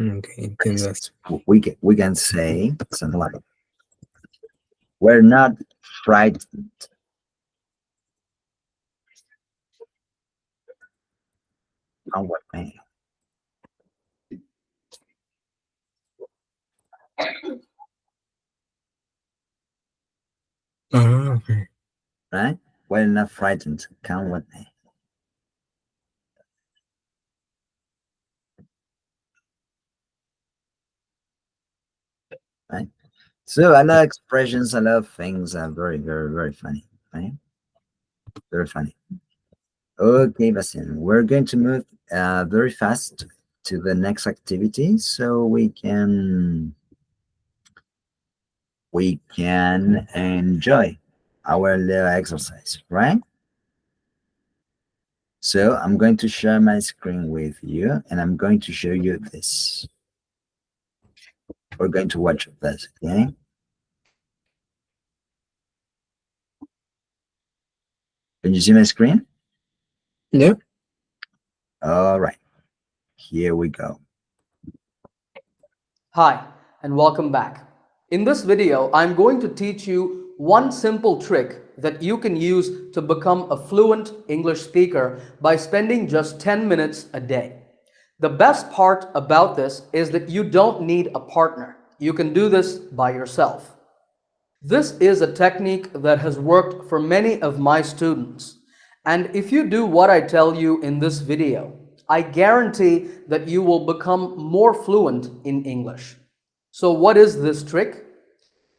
okay, For entiendo. instance, we can say something like, "We're not frightened. Come what may." Okay. Right? We're not frightened. Come what may. Right? So a lot of expressions, a lot of things are very, very, very funny. Right? Very funny. Okay, Bastian, we're going to move very fast to the next activity so we can enjoy our little exercise, right? So I'm going to share my screen with you and I'm going to show you this. We're going to watch this, okay? Can you see my screen? Yeah. All right, here we go. Hi, and welcome back. In this video, I'm going to teach you one simple trick that you can use to become a fluent English speaker by spending just 10 minutes a day. The best part about this is that you don't need a partner. You can do this by yourself. This is a technique that has worked for many of my students. And if you do what I tell you in this video, I guarantee that you will become more fluent in English. So what is this trick?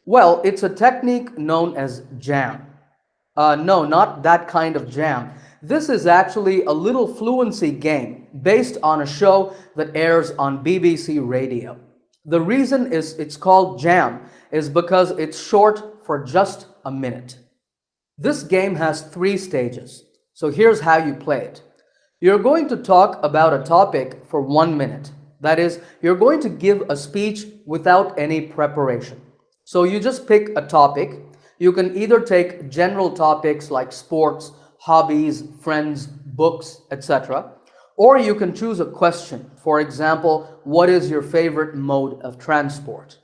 Well, it's a technique known as jam. No, not that kind of jam. This is actually a little fluency game based on a show that airs on BBC Radio. The reason is it's called jam is because it's short for just a minute. This game has 3 stages. So here's how you play it. You're going to talk about a topic for 1 minute. That is, you're going to give a speech without any preparation. So you just pick a topic. You can either take general topics like sports, hobbies, friends, books, etc. Or you can choose a question. For example, what is your favorite mode of transport?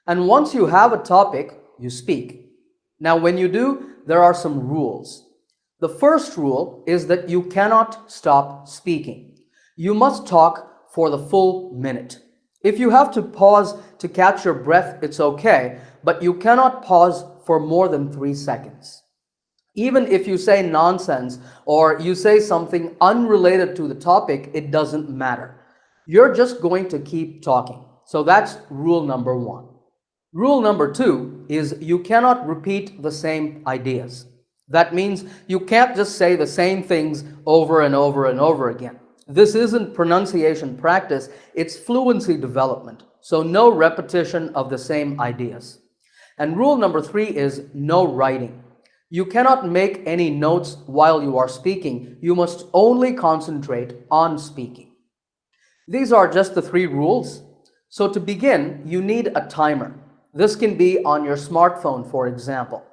And once you have a topic, you speak. Now, when you do, there are some rules. The first rule is that you cannot stop speaking. You must talk for the full minute. If you have to pause to catch your breath, it's okay, but you cannot pause for more than 3 seconds. Even if you say nonsense or you say something unrelated to the topic, it doesn't matter. You're just going to keep talking. So that's rule number one. Rule number two is you cannot repeat the same ideas. That means you can't just say the same things over and over and over again. This isn't pronunciation practice, it's fluency development. So no repetition of the same ideas. And rule number three is no writing. You cannot make any notes while you are speaking. You must only concentrate on speaking. These are just the 3 rules. So to begin, you need a timer. This can be on your smartphone, for example.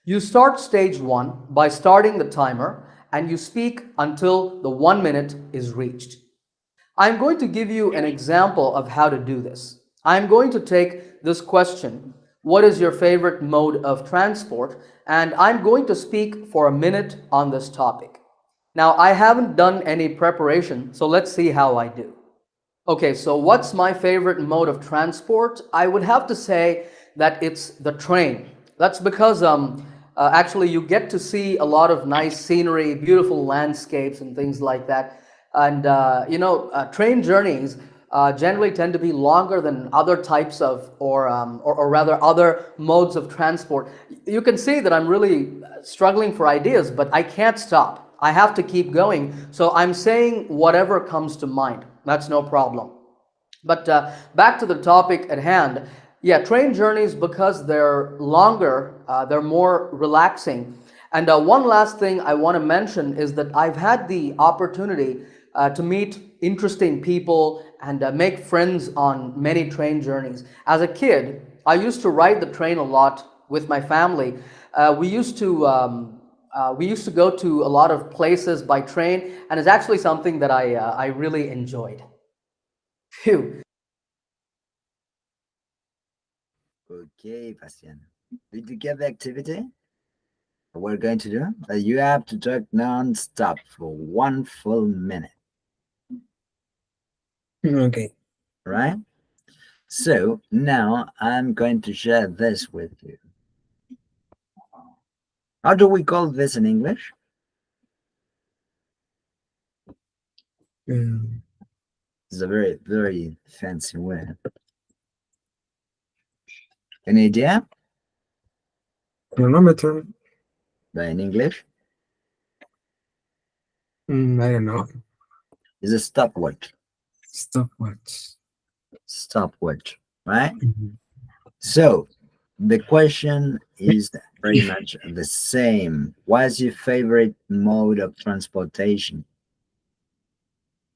You start stage 1 by starting the timer and you speak until the 1 minute is reached. I'm going to give you an example of how to do this. I'm going to take this question, what is your favorite mode of transport? And I'm going to speak for a minute on this topic. Now, I haven't done any preparation, so let's see how I do. Okay, so what's my favorite mode of transport? I would have to say that it's the train. That's because Actually, you get to see a lot of nice scenery, beautiful landscapes, and things like that. And train journeys generally tend to be longer than other types of, or rather, other modes of transport. You can see that I'm really struggling for ideas, but I can't stop. I have to keep going. So I'm saying whatever comes to mind. That's no problem. But back to the topic at hand. Yeah, train journeys, because they're longer, they're more relaxing. And one last thing I want to mention is that I've had the opportunity to meet interesting people and make friends on many train journeys. As a kid, I used to ride the train a lot with my family. We used to go to a lot of places by train, and it's actually something that I really enjoyed. Phew. Okay, Bastian. Did you get the activity? What we're going to do? You have to talk non-stop for 1 full minute, Okay. right? So now I'm going to share this with you. How do we call this in English? Um, It's a very, very fancy word. Any idea? chronometer. But in English, I don't know. it's a stopwatch. Stopwatch. Stopwatch, right? Mhm. So the question is pretty much the same. What's your favorite mode of transportation?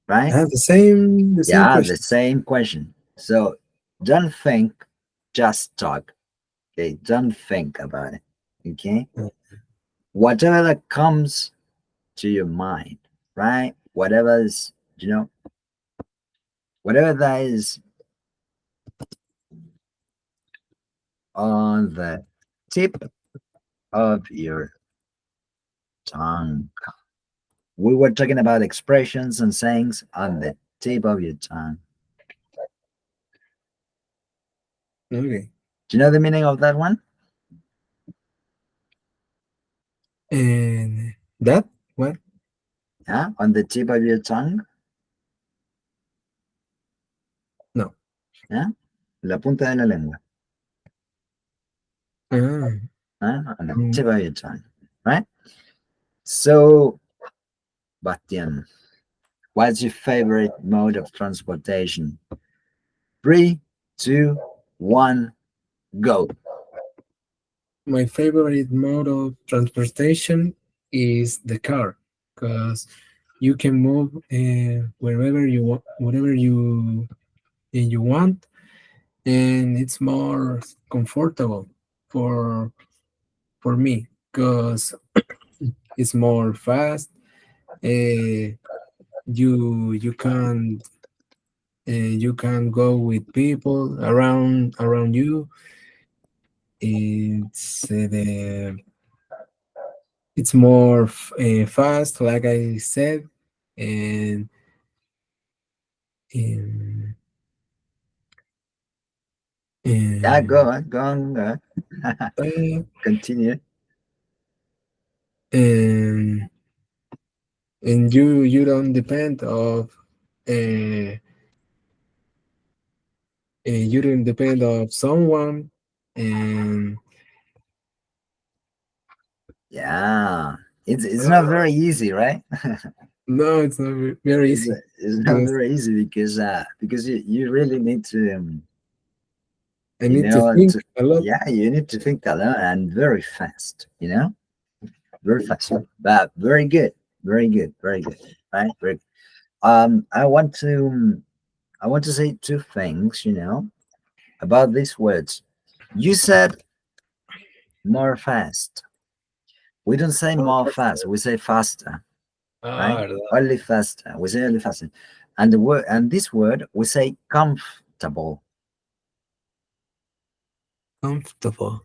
I Right? have the same Yeah, the question. same question. So don't think, just talk. Okay, don't think about it. Okay, whatever that comes to your mind, right? Whatever is, whatever that is on the tip of your tongue. We were talking about expressions and sayings on the tip of your tongue. Okay. Do you know the meaning of that one? And that what? Yeah, on the tip of your tongue. No. Yeah, la punta de la lengua. Ah, On the mm, tip of your tongue, right? So, Bastian, what's your favorite mode of transportation? Three, two, one, go. my favorite mode of transportation is the car, because you can move wherever you want, whatever you want, and it's more comfortable for for me because it's more fast. Uh, you can go with people around you. It's more fast, like I said, and and, Yeah, go and, on, go on, go on. uh, Continue. and and you don't depend of uh, you don't depend of someone, and Yeah, it's not very easy, right? no, it's not very it's easy it's not because very easy because you really need to I need to think to, a lot. yeah, you need to think a lot and very fast, very fast, but very good, very good, very good, right? Very, I want to say two things, about these words. You said more fast. We don't say more fast, we say faster, right? Ah, Only faster, we say only faster. And the word, and this word we say comfortable. comfortable.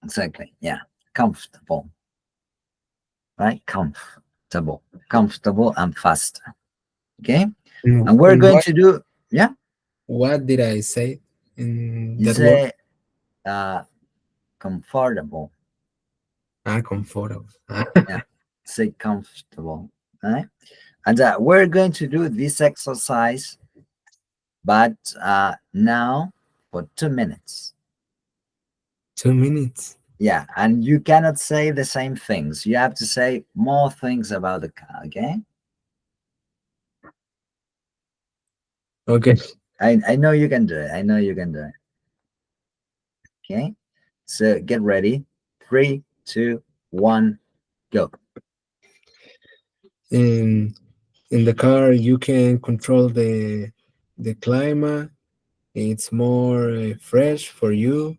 Exactly, yeah, comfortable, right? Comfortable and faster. Okay, And, and we're and going to do, yeah. what did I say in You that word? say comfortable. comfortable. Yeah, say comfortable. Right? And we're going to do this exercise, but now for 2 minutes. 2 minutes. Yeah, and you cannot say the same things. You have to say more things about the car, okay? Okay. I know you can do it. I know you can do it. Okay? So get ready. Three, two, one, go. In the car, you can control the climate. It's more fresh for you.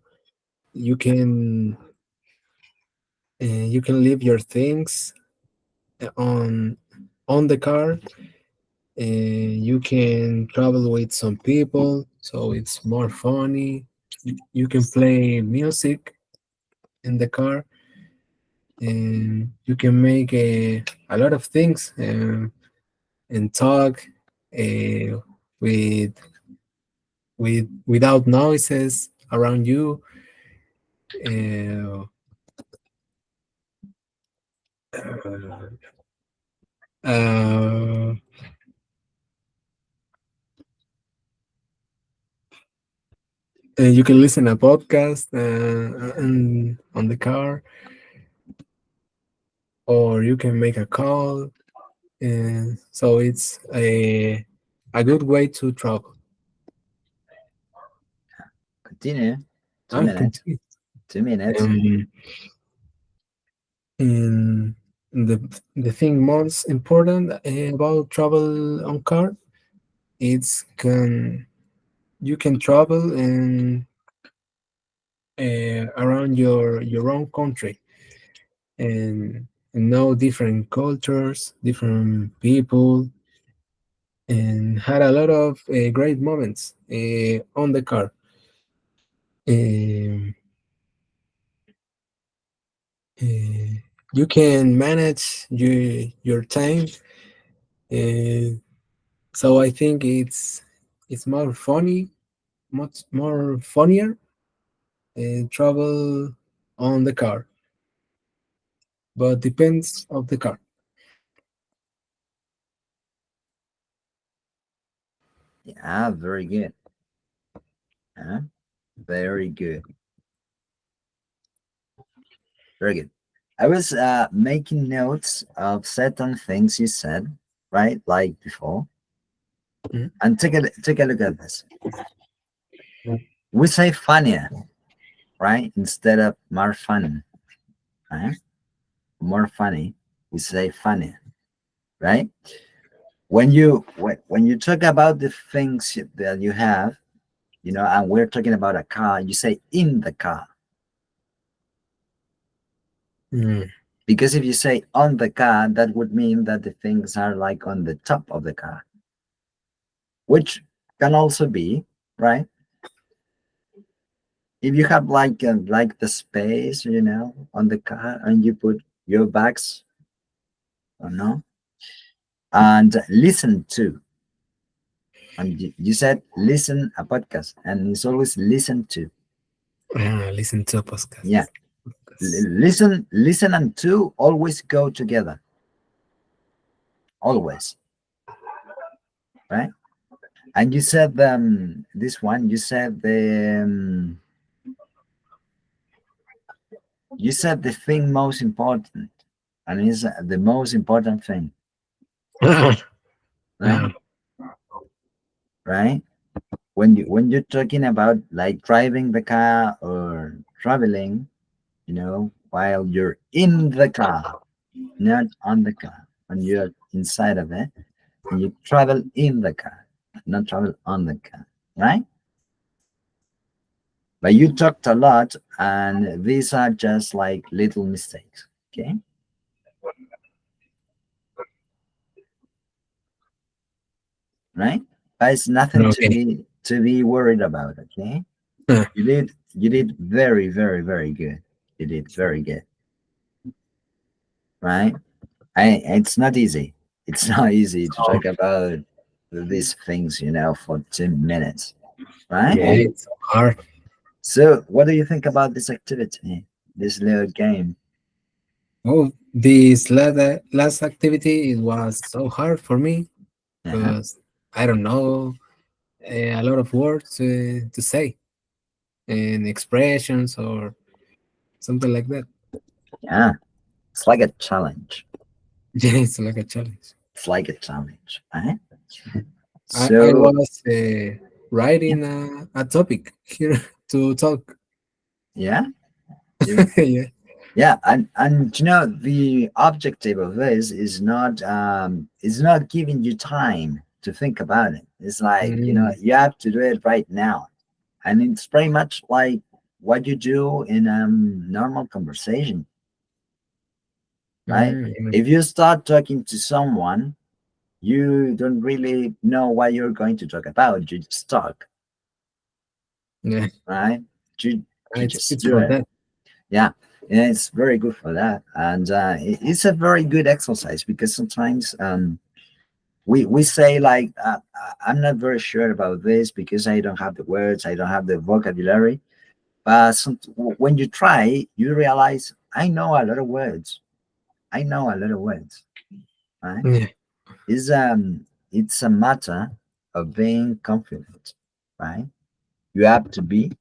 You can leave your things on the car. You can travel with some people, so it's more funny. You can play music in the car, and you can make a lot of things, and talk uh, with without noises around you. Uh, uh, and you can listen a podcast on the car, or you can make a call. And so it's a good way to travel. Continue. Two I minutes. continue. 2 minutes. And the thing most important about travel on car, it's can you can travel and around your own country, and know different cultures, different people, and had a lot of great moments on the car. Um, uh, you can manage your time, uh, so I think it's more funny, much more funnier travel on the car, but depends of the car. Yeah, very good. Very good. Very good. I was making notes of certain things you said, right? Like before. Mhm. And take a look at this. We say funnier, right? Instead of more fun, right? More funny. We say funnier, right? When you talk about the things that you have, and we're talking about a car, you say in the car. Mm. Because if you say on the car, that would mean that the things are like on the top of the car, which can also be, right? If you have like the space, on the car, and you put your bags or no, and listen to, and you said listen a podcast, and it's always listen to. Listen to Yeah, podcasts. listen and to always go together, always, right? And you said this one. You said the thing most important, and it's the most important thing, right? Uh, Right? When you're talking about like driving the car or traveling, while you're in the car, not on the car. When you're inside of it, and you travel in the car, not travel on the car, right? But you talked a lot, and these are just like little mistakes, okay? Right? But it's nothing to okay. be worried about, okay? Uh, You did very, very, very good. You did very good, right? It's not easy. It's not easy to so, talk about these things, for 2 minutes, right? yeah, it's hard. So, what do you think about this activity, this little game? Oh, this last activity, it was so hard for me Uh-huh. because I don't know a lot of words to say and expressions or something like that. Yeah, it's like a challenge. Yeah, it's like a challenge. It's like a challenge, right? I So was yeah, writing a topic here to talk. yeah, you, Yeah. yeah, and the objective of this is not giving you time to think about it. It's like Mm, you have to do it right now, and it's pretty much like what you do in a normal conversation, right? mm, If you start talking to someone, you don't really know what you're going to talk about. You just talk, yeah, right? You just it's do for it. that. Yeah, yeah, it's very good for that, and it's a very good exercise because sometimes we say like I'm not very sure about this because I don't have the words, I don't have the vocabulary. But when you try, you realize I know a lot of words. I know a lot of words, right? Yeah, It's a matter of being confident, right? You have to be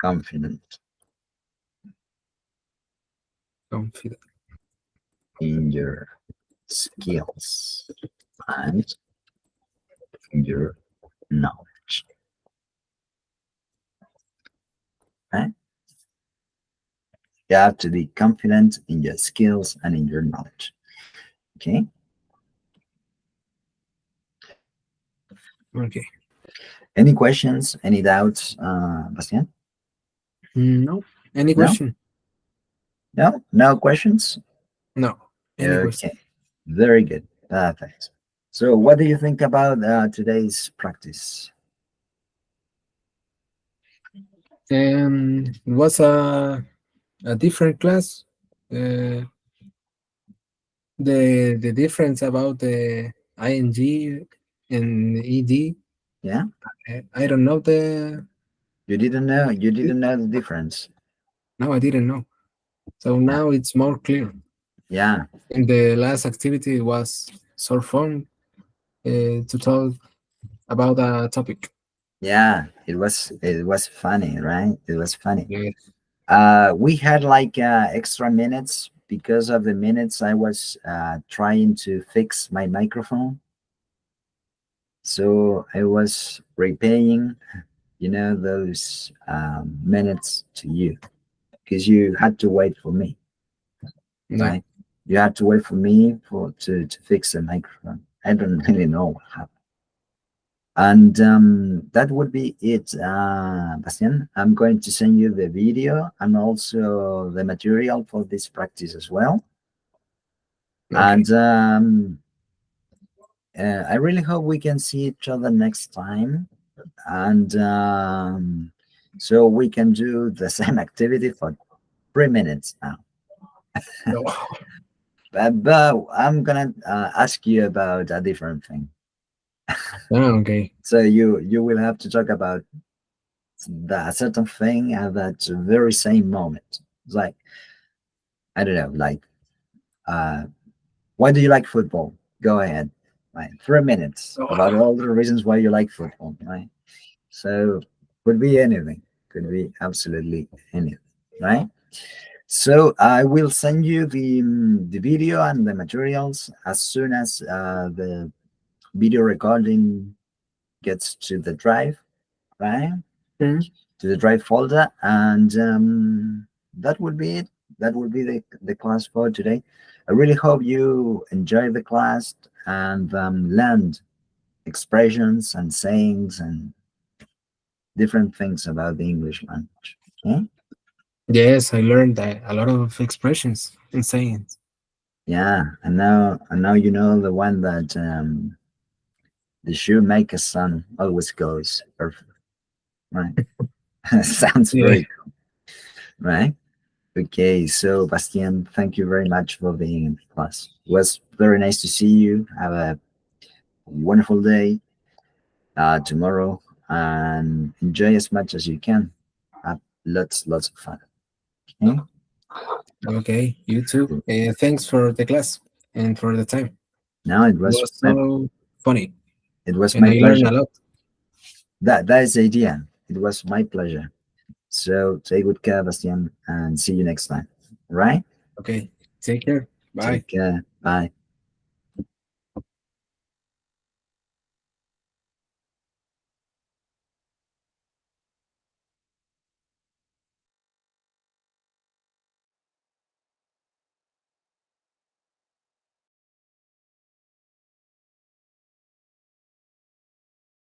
confident confident. in your skills and in your knowledge, right? You have to be confident in your skills and in your knowledge. Okay. Okay. Any questions? Any doubts, Bastian? No. Any No, question? no, no questions. No. Any question? Okay, very good, perfect. So, what do you think about today's practice? It was a different class. Uh, the difference about the ing and ed. Yeah, I don't know the. you didn't know. You didn't know the difference. No, I didn't know. So Yeah, now it's more clear. yeah, And the last activity was so fun to talk about a topic. yeah. It was funny, right? It was funny. Yeah. We had like extra minutes because of the minutes I was trying to fix my microphone. So I was repaying, those minutes to you because you had to wait for me, Yeah. right? You had to wait for me to fix the microphone. I don't really know what happened. And that would be it, Bastian. I'm going to send you the video and also the material for this practice as well. Okay. And I really hope we can see each other next time. And so we can do the same activity for 3 minutes now. No. But I'm gonna ask you about a different thing. Ah, okay. So you will have to talk about the certain thing at that very same moment. It's like I don't know, like uh, why do you like football? Go ahead, right? 3 minutes No. about all the reasons why you like football, right? So could be anything, could be absolutely anything, right? So I will send you the video and the materials as soon as the video recording gets to the drive, right? Mm. To the drive folder, and that would be it. That would be the class for today. I really hope you enjoy the class and learned expressions and sayings and different things about the English language. Okay? Yes, I learned that a lot of expressions and sayings. Yeah, and now you know the one that the shoemaker's son always goes perfect, right? Sounds Yeah. very cool, right? Okay, so Bastian, thank you very much for being in the class. It was very nice to see you. Have a wonderful day tomorrow and enjoy as much as you can. Have lots of fun. Okay? Okay, you too. Thanks for the class and for the time. No, It was so funny, it was and my I learned pleasure. a lot. That is the idea. It was my pleasure. So take good care, Bastian, and see you next time. Right? Okay, take care. Bye. Take care. Bye.